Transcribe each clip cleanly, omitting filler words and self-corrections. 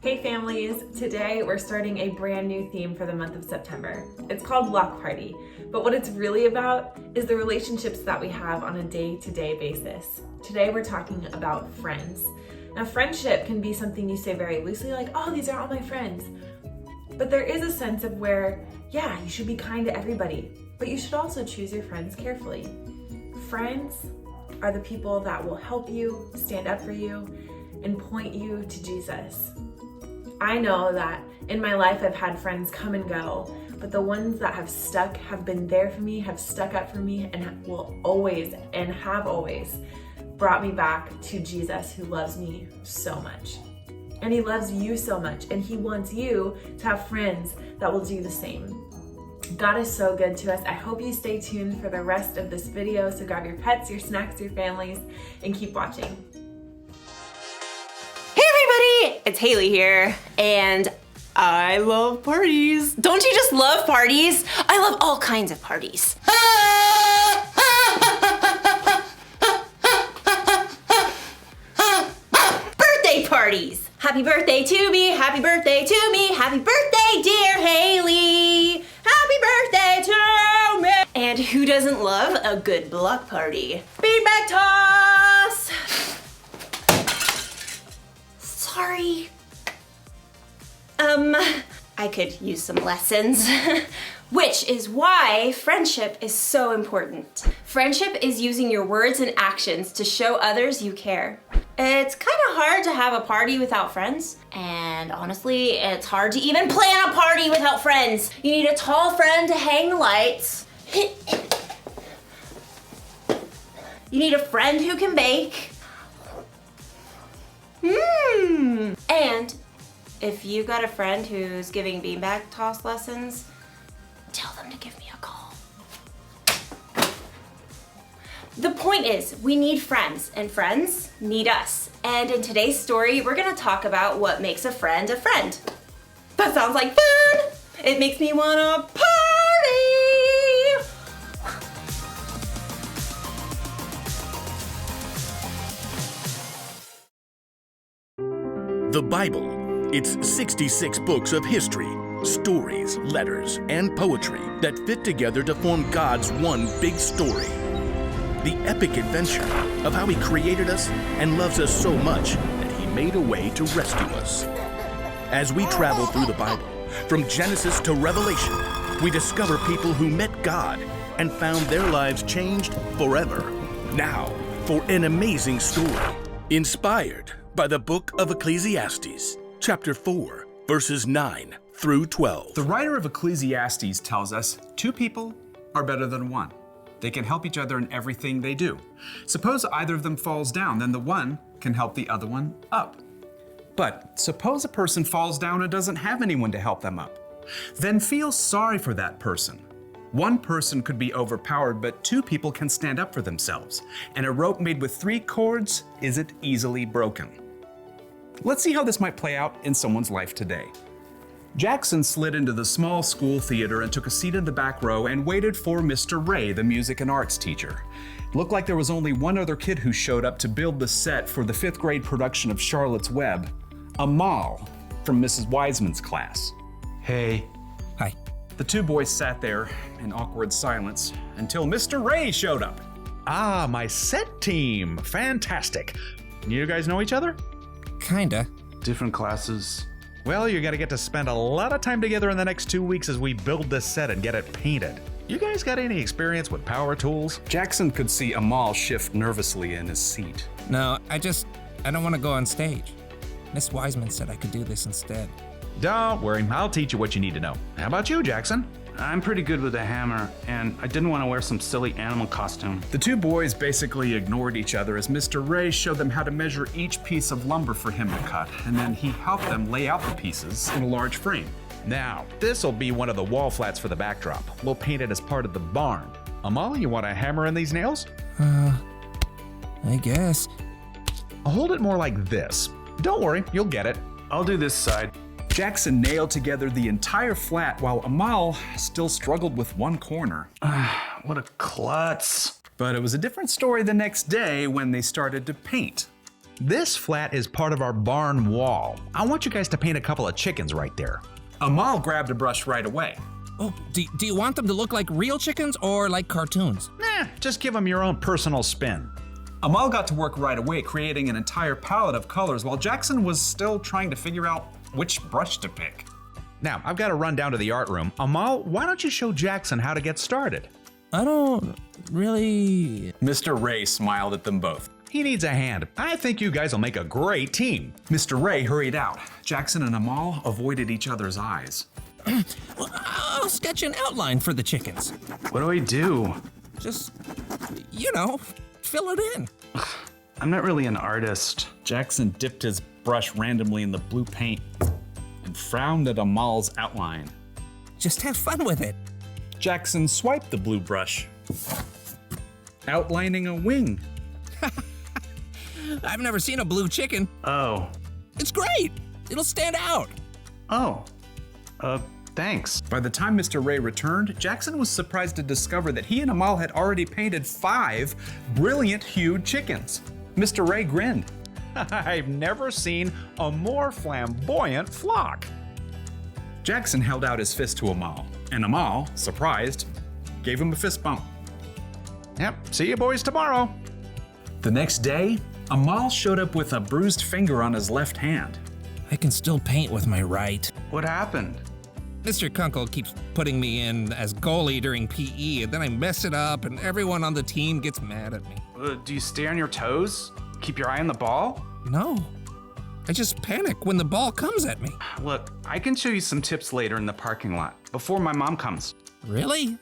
Hey families, today we're starting a brand new theme for the month of September. It's called Block Party, but what it's really about is the relationships that we have on a day-to-day basis. Today we're talking about friends. Now friendship can be something you say very loosely like, oh, these are all my friends. But there is a sense of where, yeah, you should be kind to everybody, but you should also choose your friends carefully. Friends are the people that will help you, stand up for you, and point you to Jesus. I know that in my life I've had friends come and go, but the ones that have stuck, have been there for me, have stuck up for me, and will always and have always brought me back to Jesus, who loves me so much. And he loves you so much, and he wants you to have friends that will do the same. God is so good to us. I hope you stay tuned for the rest of this video, so grab your pets, your snacks, your families, and keep watching. It's Haley here, and I love parties. Don't you just love parties? I love all kinds of parties. Birthday parties. Happy birthday to me, happy birthday to me, happy birthday, dear Haley. Happy birthday to me. And who doesn't love a good block party? Feedback toss. Sorry. I could use some lessons. Which is why friendship is so important. Friendship is using your words and actions to show others you care. It's kind of hard to have a party without friends. And honestly, it's hard to even plan a party without friends. You need a tall friend to hang the lights. You need a friend who can bake. And if you got a friend who's giving beanbag toss lessons, tell them to give me a call. The point is, we need friends, and friends need us. And in today's story, we're gonna talk about what makes a friend a friend. That sounds like fun! It makes me wanna party! The Bible. It's 66 books of history, stories, letters, and poetry that fit together to form God's one big story. The epic adventure of how he created us and loves us so much that he made a way to rescue us. As we travel through the Bible, from Genesis to Revelation, we discover people who met God and found their lives changed forever. Now, for an amazing story, inspired by the book of Ecclesiastes, chapter 4, verses 9 through 12. The writer of Ecclesiastes tells us two people are better than one. They can help each other in everything they do. Suppose either of them falls down, then the one can help the other one up. But suppose a person falls down and doesn't have anyone to help them up. Then feel sorry for that person. One person could be overpowered, but two people can stand up for themselves. And a rope made with 3 cords isn't easily broken. Let's see how this might play out in someone's life today. Jackson slid into the small school theater and took a seat in the back row and waited for Mr. Ray, the music and arts teacher. It looked like there was only one other kid who showed up to build the set for the 5th grade production of Charlotte's Web, Amal from Mrs. Wiseman's class. Hey. Hi. The two boys sat there in awkward silence until Mr. Ray showed up. Ah, my set team. Fantastic. You guys know each other? Kinda. Different classes. Well, you're gonna get to spend a lot of time together in the next 2 weeks as we build this set and get it painted. You guys got any experience with power tools? Jackson could see Amal shift nervously in his seat. No, I don't want to go on stage. Miss Wiseman said I could do this instead. Don't worry, I'll teach you what you need to know. How about you, Jackson? I'm pretty good with a hammer, and I didn't want to wear some silly animal costume. The two boys basically ignored each other as Mr. Ray showed them how to measure each piece of lumber for him to cut, and then he helped them lay out the pieces in a large frame. Now, this'll be one of the wall flats for the backdrop. We'll paint it as part of the barn. Amal, you want a hammer in these nails? I guess. I'll hold it more like this. Don't worry, you'll get it. I'll do this side. Jackson nailed together the entire flat while Amal still struggled with one corner. What a klutz. But it was a different story the next day when they started to paint. This flat is part of our barn wall. I want you guys to paint a couple of chickens right there. Amal grabbed a brush right away. Oh, do you want them to look like real chickens or like cartoons? Just give them your own personal spin. Amal got to work right away, creating an entire palette of colors while Jackson was still trying to figure out which brush to pick. Now, I've got to run down to the art room. Amal, why don't you show Jackson how to get started? I don't really... Mr. Ray smiled at them both. He needs a hand. I think you guys will make a great team. Mr. Ray hurried out. Jackson and Amal avoided each other's eyes. Well, I'll sketch an outline for the chickens. What do I do? Just, fill it in. I'm not really an artist. Jackson dipped his brush randomly in the blue paint and frowned at Amal's outline. Just have fun with it. Jackson swiped the blue brush, outlining a wing. I've never seen a blue chicken. Oh. It's great. It'll stand out. Oh. Thanks. By the time Mr. Ray returned, Jackson was surprised to discover that he and Amal had already painted 5 brilliant hued chickens. Mr. Ray grinned. I've never seen a more flamboyant flock. Jackson held out his fist to Amal, and Amal, surprised, gave him a fist bump. Yep, see you boys tomorrow. The next day, Amal showed up with a bruised finger on his left hand. I can still paint with my right. What happened? Mr. Kunkel keeps putting me in as goalie during PE, and then I mess it up, and everyone on the team gets mad at me. Do you stay on your toes? Keep your eye on the ball? No. I just panic when the ball comes at me. Look, I can show you some tips later in the parking lot, before my mom comes. Really?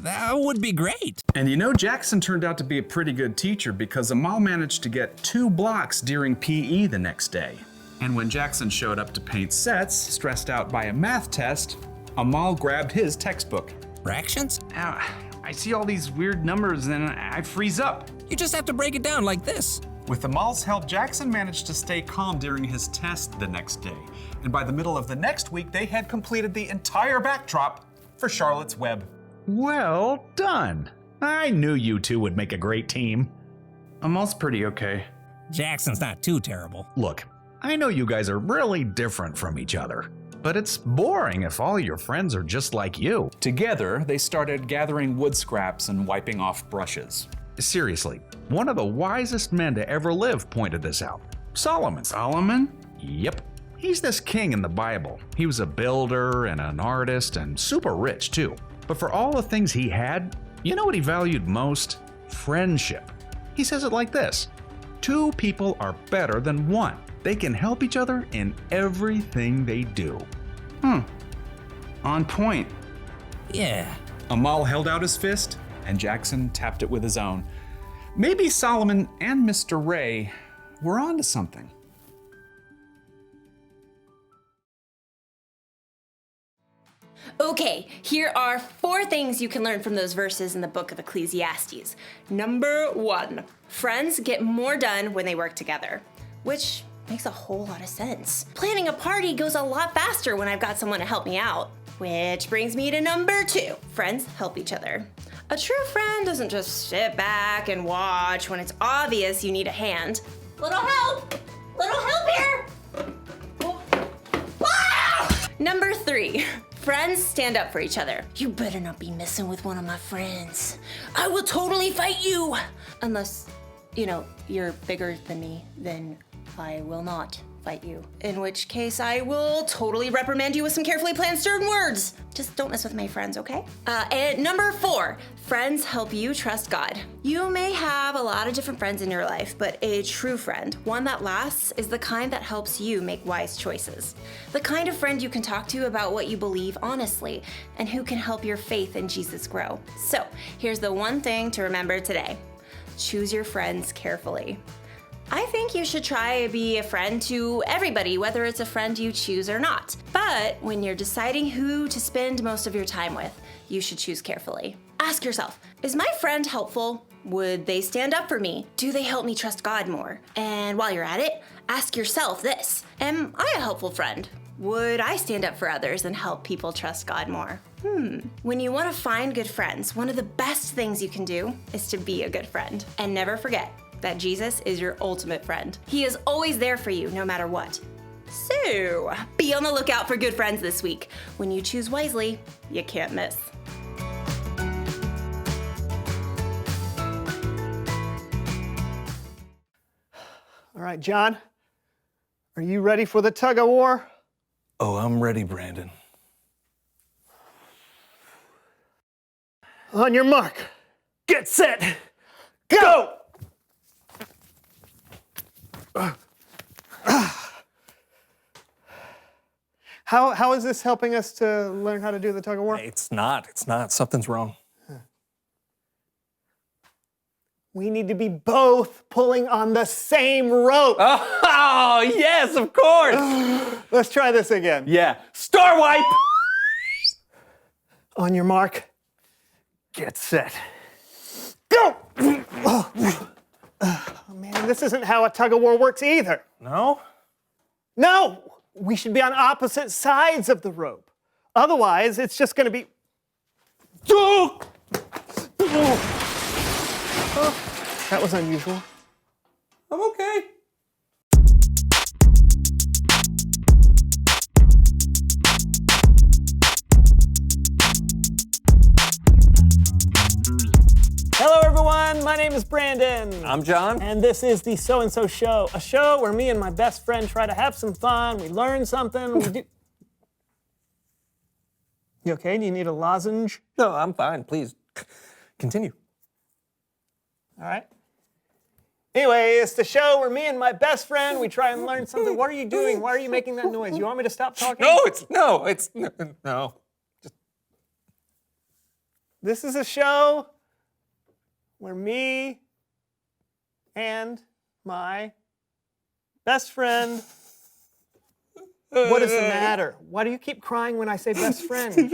That would be great. And Jackson turned out to be a pretty good teacher because Amal managed to get 2 blocks during PE the next day. And when Jackson showed up to paint sets, stressed out by a math test, Amal grabbed his textbook. Fractions? Ow, I see all these weird numbers and I freeze up. You just have to break it down like this. With Amal's help, Jackson managed to stay calm during his test the next day. And by the middle of the next week, they had completed the entire backdrop for Charlotte's Web. Well done. I knew you two would make a great team. Amal's pretty okay. Jackson's not too terrible. Look, I know you guys are really different from each other, but it's boring if all your friends are just like you. Together, they started gathering wood scraps and wiping off brushes. Seriously, one of the wisest men to ever live pointed this out. Solomon. Solomon? Yep. He's this king in the Bible. He was a builder and an artist and super rich too. But for all the things he had, you know what he valued most? Friendship. He says it like this: 2 people are better than 1. They can help each other in everything they do. On point. Yeah. Amal held out his fist, and Jackson tapped it with his own. Maybe Solomon and Mr. Ray were onto something. Okay, here are 4 things you can learn from those verses in the book of Ecclesiastes. Number 1, friends get more done when they work together, which makes a whole lot of sense. Planning a party goes a lot faster when I've got someone to help me out. Which brings me to number 2, friends help each other. A true friend doesn't just sit back and watch when it's obvious you need a hand. Little help here! Ah! Number 3, friends stand up for each other. You better not be messing with one of my friends. I will totally fight you! Unless, you're bigger than me, then I will not fight you. In which case, I will totally reprimand you with some carefully planned stern words. Just don't mess with my friends, okay? And number 4, friends help you trust God. You may have a lot of different friends in your life, but a true friend, one that lasts, is the kind that helps you make wise choices. The kind of friend you can talk to about what you believe honestly, and who can help your faith in Jesus grow. So, here's the one thing to remember today. Choose your friends carefully. I think you should try to be a friend to everybody, whether it's a friend you choose or not. But when you're deciding who to spend most of your time with, you should choose carefully. Ask yourself, is my friend helpful? Would they stand up for me? Do they help me trust God more? And while you're at it, ask yourself this: am I a helpful friend? Would I stand up for others and help people trust God more? When you want to find good friends, one of the best things you can do is to be a good friend. And never forget, that Jesus is your ultimate friend. He is always there for you, no matter what. So, be on the lookout for good friends this week. When you choose wisely, you can't miss. All right, John, are you ready for the tug of war? Oh, I'm ready, Brandon. On your mark, get set, go! How is this helping us to learn how to do the tug of war? It's not. Something's wrong. We need to be both pulling on the same rope. Oh, yes, of course. Let's try this again. Yeah. Star wipe. On your mark, get set, go! Oh, man, this isn't how a tug of war works either. No? No, we should be on opposite sides of the rope. Otherwise, it's just going to be... Oh, that was unusual. I'm okay. Hello, everyone. My name is Brandon. I'm John. And this is the So and So Show, a show where me and my best friend try to have some fun. We learn something. We do. You okay? Do you need a lozenge? No, I'm fine. Please continue. All right. Anyway, it's the show where me and my best friend, we try and learn something. What are you doing? Why are you making that noise? You want me to stop talking? No. This is a show where me and my best friend... What is the matter? Why do you keep crying when I say best friend?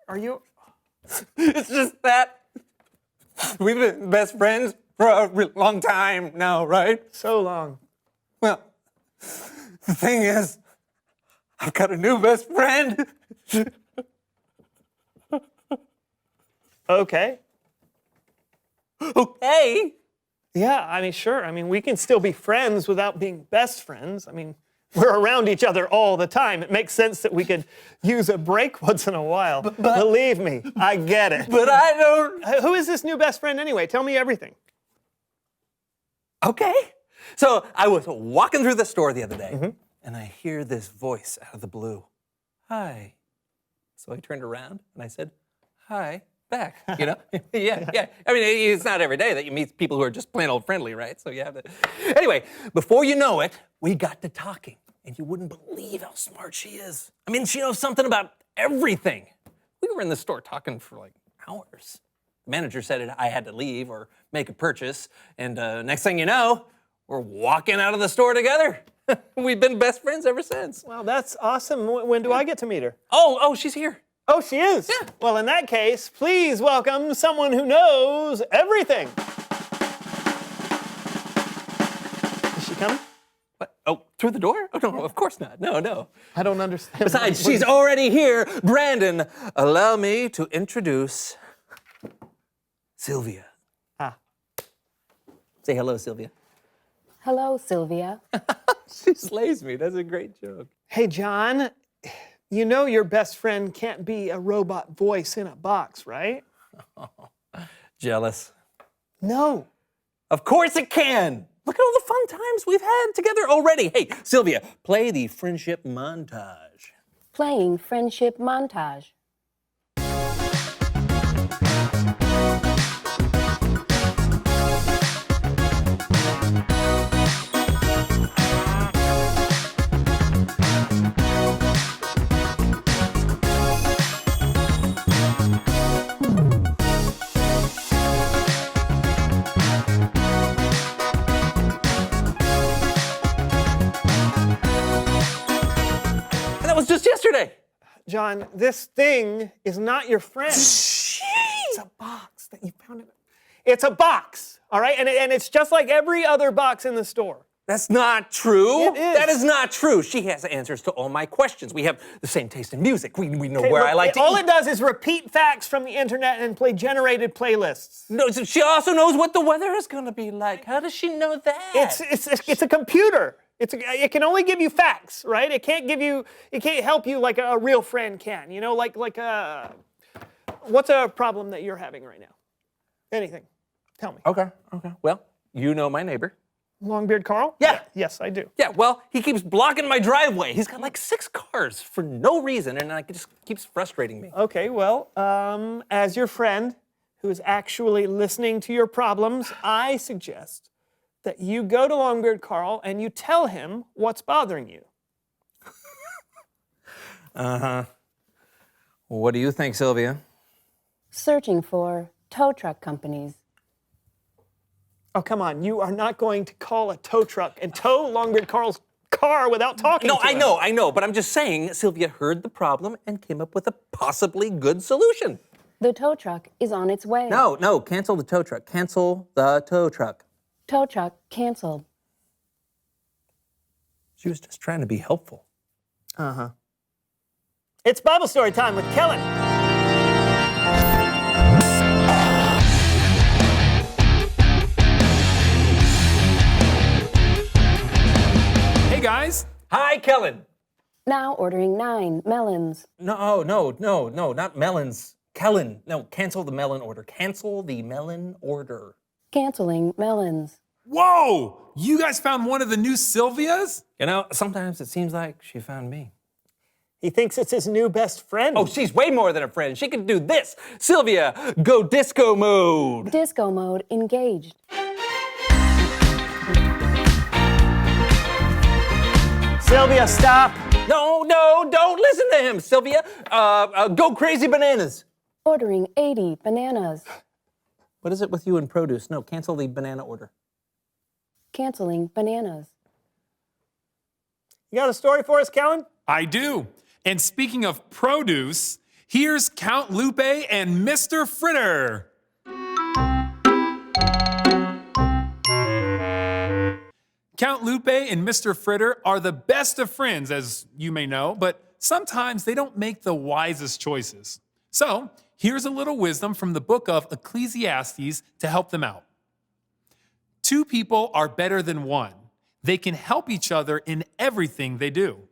Are you... It's just that we've been best friends for a long time now, right? So long. Well, the thing is, I've got a new best friend. Okay. Okay. Yeah, I mean, sure. I mean, we can still be friends without being best friends. I mean, we're around each other all the time. It makes sense that we could use a break once in a while. But believe me, I get it. But I don't... Who is this new best friend anyway? Tell me everything. Okay. So I was walking through the store the other day, and I hear this voice out of the blue. Hi. So I turned around, and I said, hi, back, you know? Yeah. I mean, it's not every day that you meet people who are just plain old friendly, right? So you have to... Anyway, before you know it, we got to talking, and you wouldn't believe how smart she is. I mean, she knows something about everything. We were in the store talking for like hours. The manager said I had to leave or make a purchase, and next thing you know, we're walking out of the store together. We've been best friends ever since. Well, that's awesome. When do I get to meet her? Oh, she's here. Oh, she is? Yeah. Well, in that case, please welcome someone who knows everything. Is she coming? What? Oh, through the door? Oh, no, of course not. No. I don't understand. Besides, she's already here. Brandon, allow me to introduce Sylvia. Ah. Say hello, Sylvia. Hello, Sylvia. She slays me. That's a great joke. Hey, John, you know your best friend can't be a robot voice in a box, right? Jealous. No. Of course it can. Look at all the fun times we've had together already. Hey, Sylvia, play the friendship montage. Playing friendship montage. Was just yesterday. John, this thing is not your friend. It's a box that you found. It's a box, all right? And it's just like every other box in the store. That's not true. It is. That is not true. She has answers to all my questions. We have the same taste in music. We know Okay, where look, I like to all eat. it does is repeat facts from the internet and play generated playlists. No, so she also knows what the weather is going to be like. How does she know that? It's a computer. It can only give you facts, right? It can't help you like a real friend can. You know, like what's a problem that you're having right now? Anything? Tell me. Okay. Well, you know my neighbor. Longbeard Carl? Yeah. Yes, I do. Yeah, well, he keeps blocking my driveway. He's got like 6 cars for no reason, and it just keeps frustrating me. Okay, well, as your friend who is actually listening to your problems, I suggest that you go to Longbeard Carl and you tell him what's bothering you. What do you think, Sylvia? Searching for tow truck companies. Oh, come on. You are not going to call a tow truck and tow Longbeard Carl's car without talking to him. I know, but I'm just saying Sylvia heard the problem and came up with a possibly good solution. The tow truck is on its way. No, cancel the tow truck. Cancel the tow truck. Tow truck canceled. She was just trying to be helpful. It's Bible story time with Kellen. Hey guys. Hi, Kellen. Now ordering 9 melons. No, not melons. Kellen. No, cancel the melon order. Cancel the melon order. Canceling melons. Whoa! You guys found one of the new Sylvias? You know, sometimes it seems like she found me. He thinks it's his new best friend. Oh, she's way more than a friend. She can do this. Sylvia, go disco mode. Disco mode engaged. Sylvia, stop. No, don't listen to him, Sylvia. Go crazy bananas. Ordering 80 bananas. What is it with you and produce? No, cancel the banana order. Canceling bananas. You got a story for us, Kellen? I do. And speaking of produce, here's Count Lupe and Mr. Fritter. Count Lupe and Mr. Fritter are the best of friends, as you may know, but sometimes they don't make the wisest choices. So, here's a little wisdom from the book of Ecclesiastes to help them out. 2 people are better than 1. They can help each other in everything they do.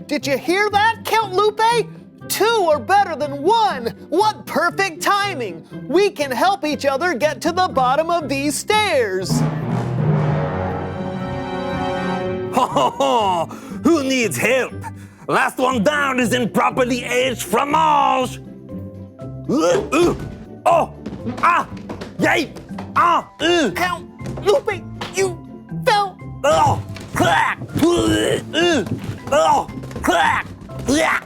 Did you hear that, Count Lupe? 2 are better than 1. What perfect timing. We can help each other get to the bottom of these stairs. Who needs help? Last one down is improperly aged fromage. Yay! Count Lupe, you fell. Clack! Clack!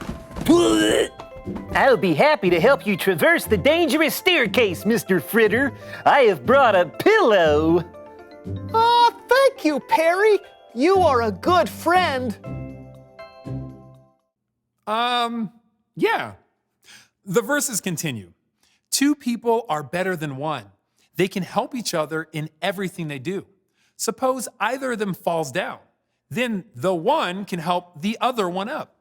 I'll be happy to help you traverse the dangerous staircase, Mr. Fritter. I have brought a pillow. Oh, thank you, Perry. You are a good friend. Yeah. The verses continue. 2 people are better than 1. They can help each other in everything they do. Suppose either of them falls down. Then the one can help the other one up.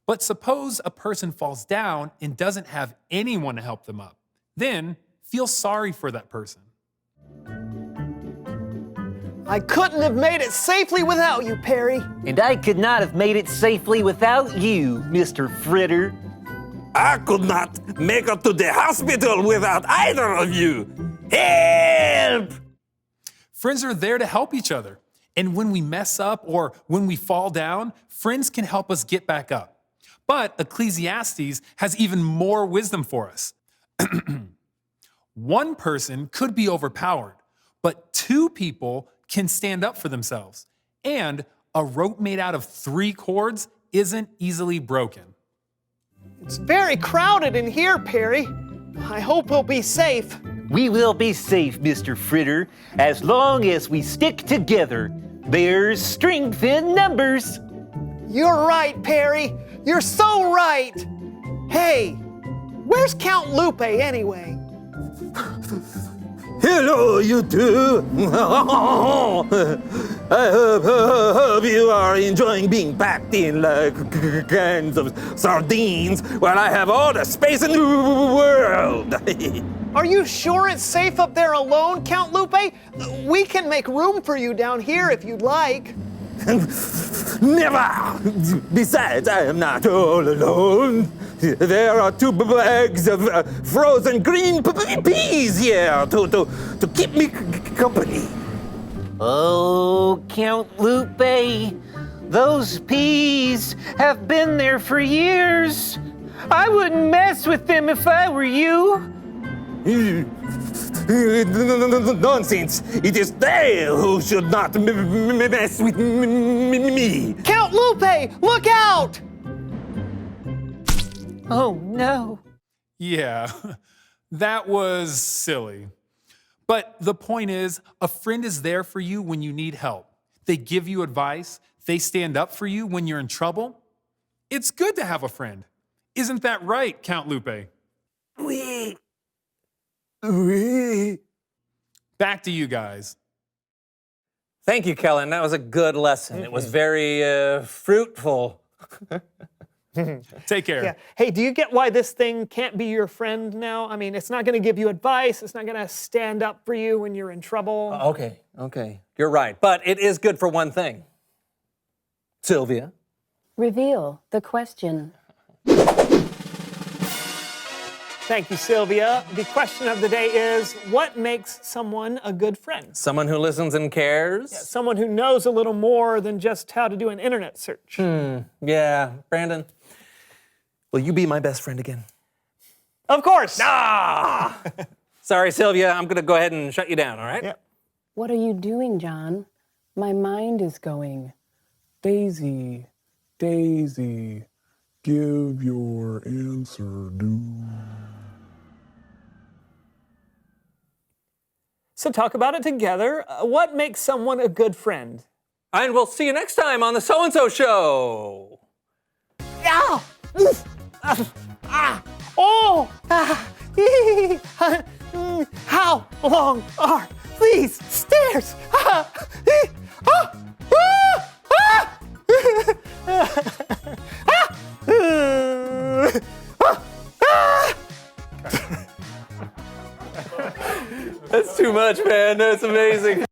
But suppose a person falls down and doesn't have anyone to help them up. Then feel sorry for that person. I couldn't have made it safely without you, Perry. And I could not have made it safely without you, Mr. Fritter. I could not make it to the hospital without either of you. Help! Friends are there to help each other. And when we mess up or when we fall down, friends can help us get back up. But Ecclesiastes has even more wisdom for us. 1 person could be overpowered, but 2 people can stand up for themselves. And a rope made out of 3 cords isn't easily broken. It's very crowded in here, Perry. I hope we'll be safe. We will be safe, Mr. Fritter, as long as we stick together. There's strength in numbers. You're right, Perry. You're so right. Hey, where's Count Lupe anyway? Hello, you two. I hope you are enjoying being packed in like cans of sardines while I have all the space in the world. Are you sure it's safe up there alone, Count Lupe? We can make room for you down here if you'd like. Never! Besides, I am not all alone. There are 2 bags of frozen green peas here to keep me company. Oh, Count Lupe, those peas have been there for years. I wouldn't mess with them if I were you. Nonsense! It is they who should not mess with me. Count Lupe, look out! Oh, no. Yeah, that was silly. But the point is, a friend is there for you when you need help. They give you advice. They stand up for you when you're in trouble. It's good to have a friend. Isn't that right, Count Lupe? Oui. Back to you guys. Thank you, Kellen. That was a good lesson. It was very fruitful. Take care. Yeah. Hey, do you get why this thing can't be your friend now? I mean, it's not going to give you advice. It's not going to stand up for you when you're in trouble. Okay. You're right. But it is good for one thing. Sylvia? Reveal the question. Thank you, Sylvia. The question of the day is, what makes someone a good friend? Someone who listens and cares? Yeah, someone who knows a little more than just how to do an internet search. Yeah. Brandon, will you be my best friend again? Of course. Ah! Sorry, Sylvia. I'm going to go ahead and shut you down, all right? Yep. What are you doing, John? My mind is going. Daisy, Daisy, give your answer due. So talk about it together. What makes someone a good friend? And we'll see you next time on the So-and-So Show. Ow! Oof! Oh! How long are these stairs? That's too much, man. That's amazing.